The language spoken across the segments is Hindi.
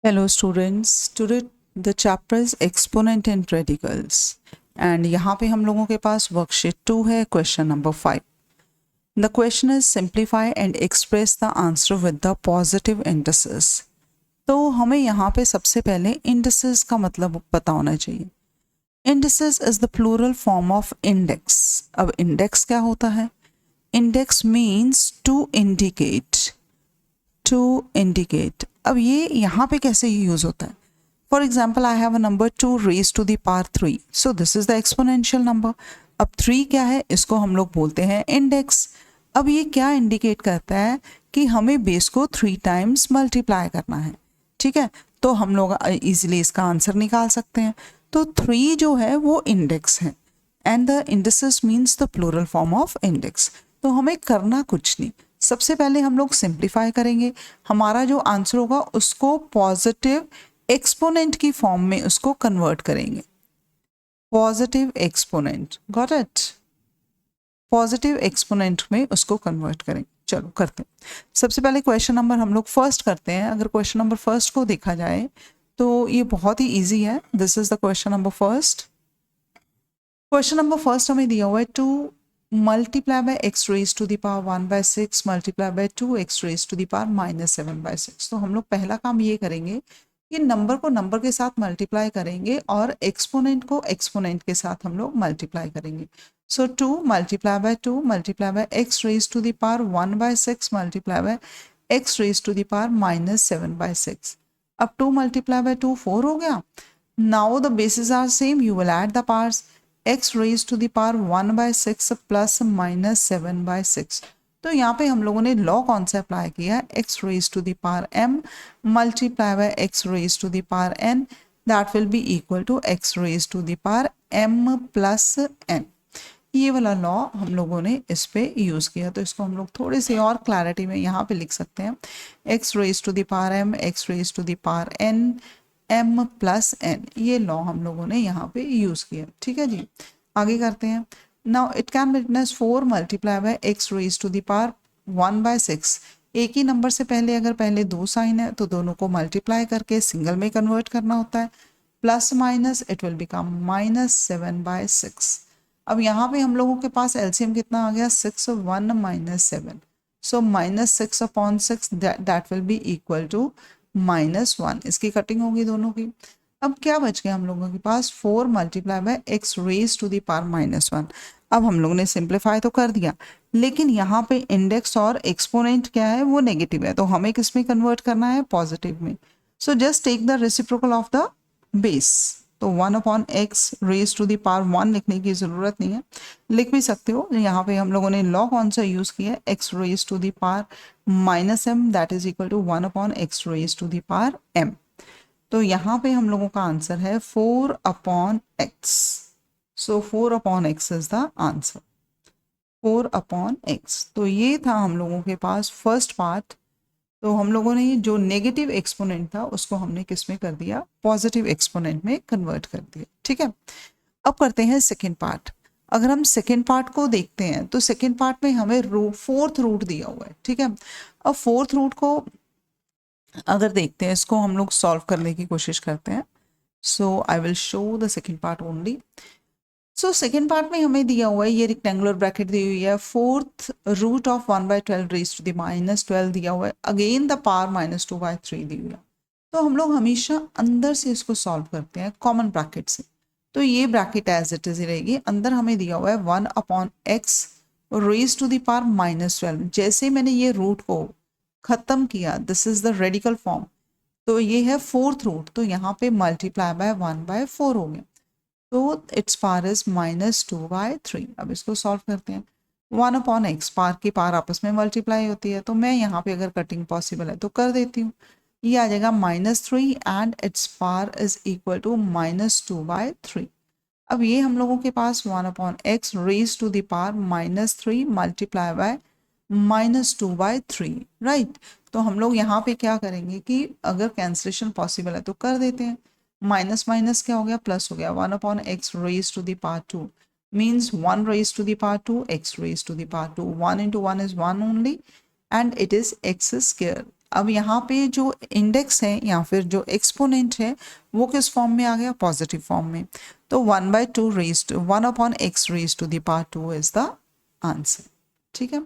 Hello students, today the chapter is exponent and radicals and यहाँ पे हम लोगों के पास वर्कशीट 2 है question number 5. The question is simplify and express the answer with the positive indices. तो हमें यहाँ पे सबसे पहले indices का मतलब पता होना चाहिए. Indices is the plural form of index. अब index क्या होता है? Index means to indicate. अब ये यहाँ पे कैसे यूज होता है? For example I have a number 2 raise to the power 3, so this is the exponential number. अब 3 क्या है? इसको हम लोग बोलते हैं इंडेक्स. अब ये क्या इंडिकेट करता है कि हमें बेस को 3 टाइम्स मल्टीप्लाई करना है. ठीक है, तो हम लोग इजीली इसका आंसर निकाल सकते हैं. तो 3 जो है वो इंडेक्स है and the indices means the plural form of index. तो हमें करना कुछ नहीं, सबसे पहले हम लोग सिंप्लीफाई करेंगे. हमारा जो आंसर होगा उसको पॉजिटिव एक्सपोनेंट की फॉर्म में उसको कन्वर्ट करेंगे. Positive exponent, got it? Positive exponent में उसको कन्वर्ट करेंगे. चलो करते हैं. सबसे पहले क्वेश्चन नंबर हम लोग फर्स्ट करते हैं. अगर क्वेश्चन नंबर फर्स्ट को देखा जाए तो ये बहुत ही इजी है. This is the question number first. Question number first हमें दिया हुआ है 2 multiply by x raised to the power 1 by 6 multiply by 2x raised to the power minus 7 by 6. तो हम लोग पहला काम ये करेंगे कि नंबर को नंबर के साथ मल्टीप्लाई करेंगे और एक्सपोनेंट को एक्सपोनेंट के साथ हम लोग मल्टीप्लाई करेंगे. सो 2 multiply by 2 multiply by x raised to the power 1 by 6 multiply by x raised to the power minus 7 by 6. अब 2 multiply by 2 4 हो गया. Now the bases are same, you will add the powers. x raised to the power 1 by 6 plus minus 7 by 6. तो यहाँ पे हम लोगों ने लॉ कौन सा अप्लाई किया? x raised to the power m multiply by x raised to the power n, that will be equal to x raised to the power m plus n. ये वाला लॉ हम लोगों ने इस पे यूज़ किया. तो इसको हम लोग थोड़ी सी और क्लैरिटी में यहाँ पे लिख सकते हैं. x raised to the power m, x raised to the power n, m plus n. ये लॉ हम लोगों ने यहाँ पे यूज़ किया. ठीक है जी, आगे करते हैं. Now it can be written as 4 multiply by x raise to the power 1 by 6. एक ही नंबर से पहले अगर पहले 2 साइन है तो दोनों को मल्टीप्लाई करके सिंगल में कन्वर्ट करना होता है. Plus minus it will become minus 7 by 6. अब यहाँ पे हम लोगों के पास एलसीएम कितना आ गया? 6 1 minus 7. So minus 6 upon 6 that will be equal to -1. इसकी कटिंग होगी दोनों की. अब क्या बच गया हम लोगों के पास? 4 multiply by x raise to the power -1. अब हम लोगों ने सिंप्लीफाई तो कर दिया, लेकिन यहाँ पे इंडेक्स और एक्सपोनेंट क्या है? वो नेगेटिव है, तो हमें किस में कन्वर्ट करना है? पॉजिटिव में. So just take the reciprocal of the base. तो 1 upon x raise to the power 1 लिखने की ज़रूरत नहीं है, लिख भी सकते हो. यहाँ पे हम लोगों ने लॉ कौन सा यूज़ किया है? X raise to the power minus m, that is equal to 1 upon x raise to the power m. तो यहाँ पे हम लोगों का आंसर है 4 upon x. So 4 upon x is the answer. 4 upon x. तो ये था हम लोगों के पास फर्स्ट पार्ट. तो हम लोगों ने जो नेगेटिव एक्सपोनेंट था उसको हमने किस में कर दिया? पॉजिटिव एक्सपोनेंट में कन्वर्ट कर दिया. ठीक है, अब करते हैं सेकेंड पार्ट. अगर हम सेकेंड पार्ट को देखते हैं तो सेकेंड पार्ट में हमें फोर्थ रूट दिया हुआ है. ठीक है, अब फोर्थ रूट को अगर देखते हैं, इसको हम लोग सॉल्व करने की कोशिश करते हैं. So I will show the second part only. So second part में हमें दिया हुआ है, ये रेक्टेंगुलर ब्रैकेट दी हुई है, fourth root of 1 by 12 raise to the -12 दिया हुआ है, अगेन द पावर -2 बाई 3 दी हुई है. तो हम लोग हमेशा अंदर से इसको सॉल्व करते हैं कॉमन ब्रैकेट से. तो ये ब्रैकेट एज इट इज ही रहेगी. अंदर हमें दिया हुआ है 1 upon x raise to the power -12. जैसे मैंने ये रूट को खत्म किया, this is the radical form, तो ये है फोर्थ रूट, तो यहाँ पे मल्टीप्लाई बाय 1 बाय 4 हो गया. तो इट्स पावर इज -2 बाय 3. अब इसको सॉल्व करते हैं. 1 अपॉन एक्स, पार की पार आपस में मल्टीप्लाई होती है, तो मैं यहाँ पे अगर कटिंग पॉसिबल है तो कर देती हूँ. ये आ जाएगा -3 and its power is equal to -2 by 3. अब ये हम लोगों के पास 1 upon x raise to the power -3 multiply by -2 by 3, right. तो हम लोग यहाँ पे क्या करेंगे कि अगर कैंसिलेशन पॉसिबल है तो कर देते हैं. माइनस माइनस क्या हो गया? प्लस हो गया. 1 upon x raise to the power 2 means 1 raise to the power 2 x raise to the power 2. 1 into 1 is 1 only and it is x square. अब यहाँ पे जो इंडेक्स है या फिर जो एक्सपोनेंट है वो किस फॉर्म में आ गया, पॉजिटिव फॉर्म में। तो 1/2 raise to 1/x raise to the power 2 is the answer. ठीक है,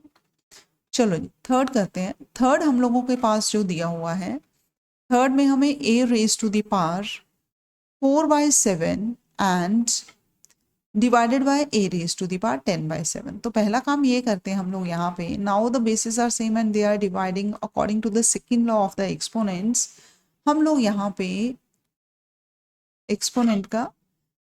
चलो जी थर्ड करते हैं। थर्ड हम लोगों के पास जो दिया हुआ है, थर्ड में हमें a raise to the power 4/7 and divided by a raise to the power 10/7। तो पहला काम ये करते हैं हम लोग यहाँ पे, now the basis are same and they are dividing according to the second law of the exponents. हम लोग यहाँ पे एक्सपोनेंट का,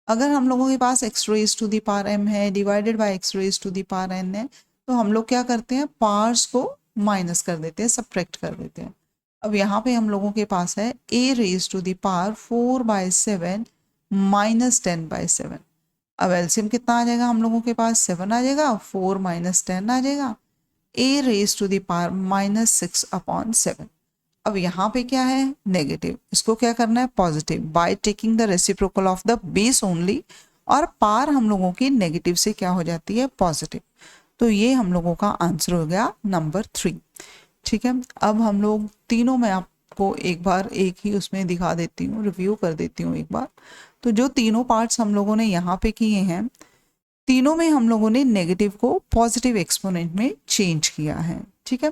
अगर हम लोगों के पास x raise to the power m है divided by x raise to the power n है, तो हम लोग क्या करते हैं, पावर्स को माइनस कर देते हैं, सब्ट्रैक्ट कर देते हैं। अब यहाँ पे हम लोगों के पास है a raise to the power 4/7 minus 10/7। अब एलसीएम कितना आ जाएगा हम लोगों के पास, 7 आ जाएगा, 4 माइनस 10 आ जाएगा, a raise to the power -6/7। अब यहाँ पे क्या है, नेगेटिव, इसको क्या करना है, positive, by taking the reciprocal of the base only, और पार हम लोगों की नेगेटिव से क्या हो जाती है, पॉजिटिव। तो ये हम लोगों का आंसर हो गया नंबर 3। ठीक है, अब हम लोग तीनों में आपको एक बार एक ही उसमें दिखा देती हूँ, रिव्यू कर देती हूँ एक बार। तो जो तीनों पार्ट्स हम लोगों ने यहाँ पे किए हैं, तीनों में हम लोगों ने नेगेटिव को पॉजिटिव एक्सपोनेंट में चेंज किया है। ठीक है,